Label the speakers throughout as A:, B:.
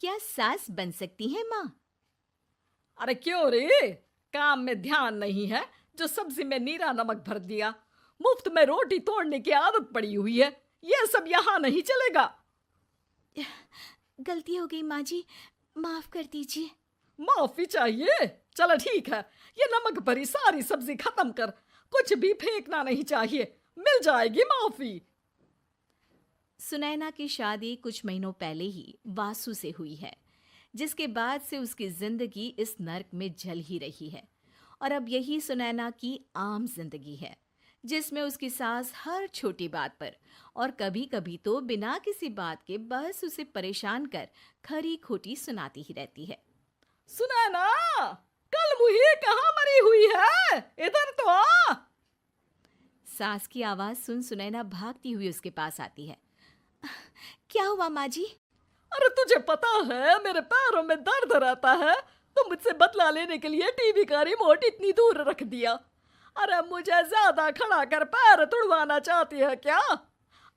A: क्या सास बन सकती है माँ?
B: अरे क्यों रे? काम में ध्यान नहीं है जो सब्जी में नीरा नमक भर दिया। मुफ्त में रोटी तोड़ने की आदत पड़ी हुई है। ये सब यहाँ नहीं चलेगा।
A: गलती हो गई माँ जी, माफ कर दीजिए।
B: माफी चाहिए? चलो ठीक है, ये नमक भरी सारी सब्जी खत्म कर। कुछ भी फेंकना नहीं चाहिए, मिल जाएगी माफी।
A: सुनैना की शादी कुछ महीनों पहले ही वासु से हुई है, जिसके बाद से उसकी जिंदगी इस नर्क में जल ही रही है। और अब यही सुनैना की आम जिंदगी है, जिसमें उसकी सास हर छोटी बात पर और कभी कभी तो बिना किसी बात के बस उसे परेशान कर खरी खोटी सुनाती ही रहती है।
B: सुनैना, कल मुही कहाँ मरी हुई है? इधर तो आ।
A: सास की आवाज सुन सुनैना भागती हुई उसके पास आती है। क्या हुआ माँ जी?
B: अरे तुझे पता है मेरे पैरों में दर्द रहता है, तो मुझसे बदला लेने के लिए टीवी का रिमोट इतनी दूर रख दिया। अरे मुझे ज्यादा खड़ा कर पैर तुड़वाना चाहती है क्या?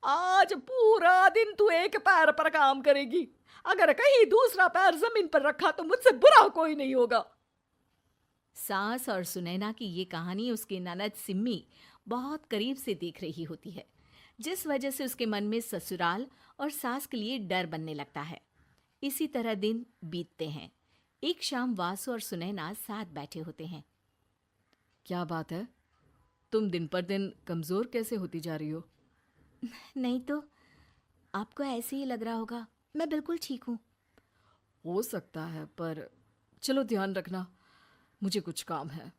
B: आज पूरा दिन तू एक पैर पर काम करेगी। अगर कहीं दूसरा पैर जमीन पर रखा तो मुझसे बुरा कोई नहीं होगा।
A: सास और सुनैना की ये कहानी उसकी ननद सिम्मी बहुत करीब से देख रही होती है, जिस वजह से उसके मन में ससुराल और सास के लिए डर बनने लगता है। इसी तरह दिन बीतते हैं। एक शाम वासु और सुनैना साथ बैठे होते हैं।
B: क्या बात है? तुम दिन पर दिन कमजोर कैसे होती जा रही हो?
A: नहीं तो, आपको ऐसे ही लग रहा होगा, मैं बिल्कुल ठीक हूँ।
B: हो सकता है, पर चलो ध्यान रखना, मुझे कुछ काम है।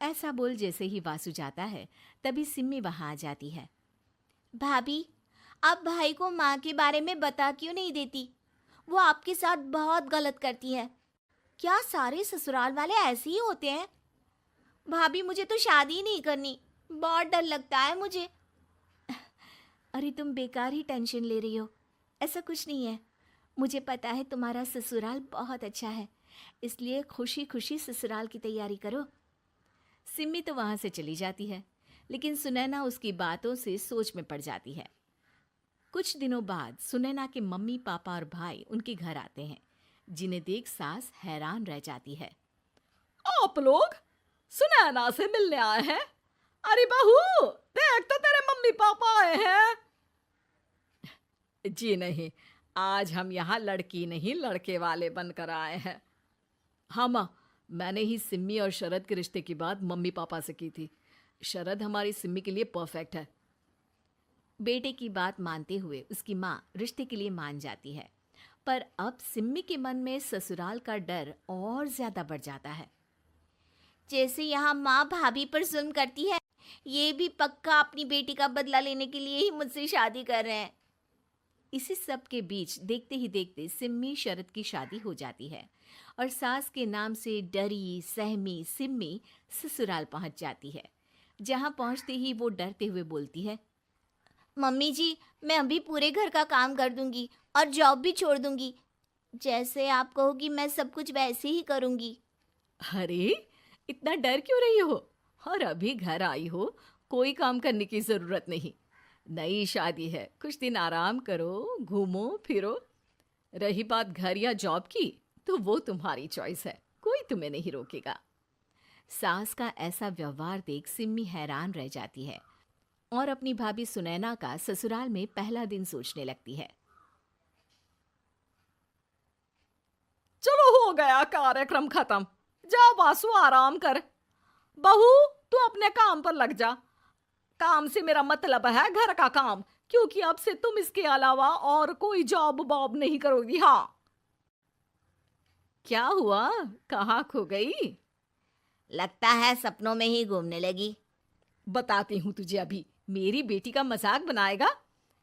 A: ऐसा बोल जैसे ही वासु जाता है, तभी सिम्मी वहां आ जाती है। भाभी, आप भाई को माँ के बारे में बता क्यों नहीं देती? वो आपके साथ बहुत गलत करती है। क्या सारे ससुराल वाले ऐसे ही होते हैं? भाभी, मुझे तो शादी ही नहीं करनी, बहुत डर लगता है मुझे। अरे तुम बेकार ही टेंशन ले रही हो, ऐसा कुछ नहीं है। मुझे पता है तुम्हारा ससुराल बहुत अच्छा है, इसलिए खुशी खुशी ससुराल की तैयारी करो। सिम्मी तो वहां से चली जाती है, लेकिन सुनैना उसकी बातों से सोच में पड़ जाती है। कुछ दिनों बाद सुनैना के मम्मी पापा और भाई उनके घर आते हैं, जिन्हें देख सास हैरान रह जाती है।
B: आप लोग सुनैना से मिलने आए हैं? अरे बहू, देख तो तेरे मम्मी पापा आए हैं। जी नहीं, आज हम यहाँ लड़की नहीं लड़के वाले बनकर आए हैं। हाँ माँ, मैंने ही सिम्मी और शरद के रिश्ते की बात मम्मी पापा से की थी। शरद हमारी सिम्मी के लिए परफेक्ट है।
A: बेटे की बात मानते हुए उसकी माँ रिश्ते के लिए मान जाती है, पर अब सिम्मी के मन में ससुराल का डर और ज्यादा बढ़ जाता है। जैसे यहाँ माँ भाभी पर जुल्म करती है, ये भी पक्का अपनी बेटी का बदला लेने के लिए ही मुझसे शादी कर रहे हैं। इसी सब के बीच देखते ही देखते सिम्मी शरद की शादी हो जाती है और सास के नाम से डरी सहमी सिम्मी ससुराल पहुंच जाती है। जहां पहुंचते ही वो डरते हुए बोलती है, मम्मी जी, मैं अभी पूरे घर का काम कर दूंगी और जॉब भी छोड़ दूंगी। जैसे आप कहोगी मैं सब कुछ वैसे ही करूंगी।
B: अरे, इतना डर क्यों रही हो? और अभी घर आई हो, कोई काम करने की जरूरत नहीं। नई शादी है, कुछ दिन आराम करो, घूमो फिरो। रही बात घर या जॉब की, तो वो तुम्हारी चॉइस है, कोई तुम्हें नहीं रोकेगा।
A: सास का ऐसा व्यवहार देख सिम्मी हैरान रह जाती है और अपनी भाभी सुनैना का ससुराल में पहला दिन सोचने लगती है।
B: चलो, हो गया कार्यक्रम खत्म। जा वासु, आराम कर। बहू, तू अपने काम पर लग जा। काम से मेरा मतलब है घर का काम, क्योंकि अब से तुम इसके अलावा और कोई जॉब बॉब नहीं करोगी। हाँ।
A: क्या हुआ, कहाँ खो गई? लगता है सपनों में ही घूमने लगी।
B: बताती हूँ तुझे अभी। मेरी बेटी का मजाक बनाएगा?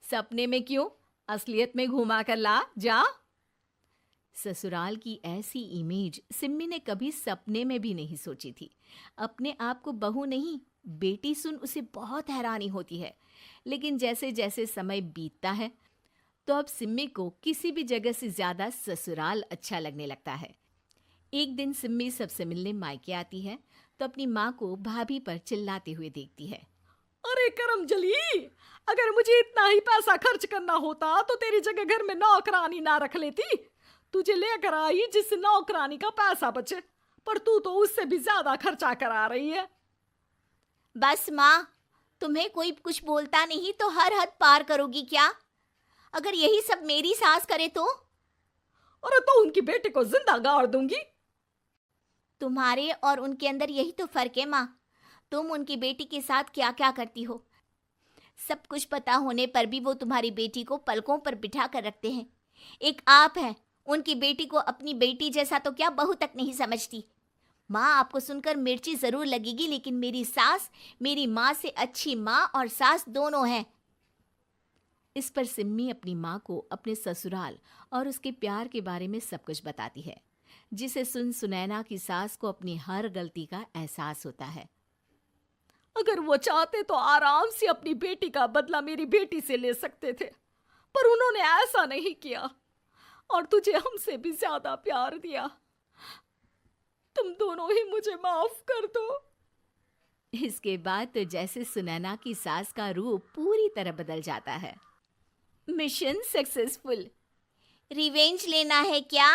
B: सपने में क्यों, असलियत में घुमा कर ला जा।
A: ससुराल की ऐसी इमेज सिम्मी ने कभी सपने में भी नहीं सोची थी। अपने आप को बहू नहीं, बेटी सुन उसे बहुत हैरानी होती है। लेकिन जैसे जैसे समय बीतता है, तो अब सिम्मी को किसी भी जगह से ज्यादा ससुराल अच्छा लगने लगता है। एक दिन सिम्मी सबसे मिलने मायके आती है, तो अपनी माँ को भाभी पर चिल्लाते हुए देखती है।
B: अरे करमजली, अगर मुझे इतना ही पैसा खर्च करना होता तो तेरी जगह घर में नौकरानी ना रख लेती। तुझे लेकर आई जिससे नौकरानी का पैसा बचे, पर तू तो उससे भी ज्यादा खर्चा करा रही है।
A: बस माँ, तुम्हें कोई कुछ बोलता नहीं तो हर हद पार करोगी क्या? अगर यही सब मेरी सास करे तो?
B: अरे तो उनकी बेटी को जिंदा गाड़ दूंगी।
A: तुम्हारे और उनके अंदर यही तो फर्क है माँ। तुम उनकी बेटी के साथ क्या क्या करती हो, सब कुछ पता होने पर भी वो तुम्हारी बेटी को पलकों पर बिठा कर रखते हैं। एक आप हैं, उनकी बेटी को अपनी बेटी जैसा तो क्या बहू तक नहीं समझती। माँ, आपको सुनकर मिर्ची जरूर लगेगी, लेकिन मेरी सास मेरी माँ से अच्छी माँ और सास दोनों हैं। इस पर सिम्मी अपनी माँ को अपने ससुराल और उसके प्यार के बारे में सब कुछ बताती है, जिसे सुन सुनैना की सास को अपनी हर गलती का एहसास होता है।
B: अगर वो चाहते तो आराम से अपनी बेटी का बदला मेरी बेटी से ले सकते थे, पर उन्होंने ऐसा नहीं किया और तुझे हमसे भी ज्यादा प्यार दिया। तुम दोनों ही मुझे माफ कर दो।
A: इसके बाद तो जैसे सुनैना की सास का रूप पूरी तरह बदल जाता है। Mission successful. रिवेंज लेना है क्या?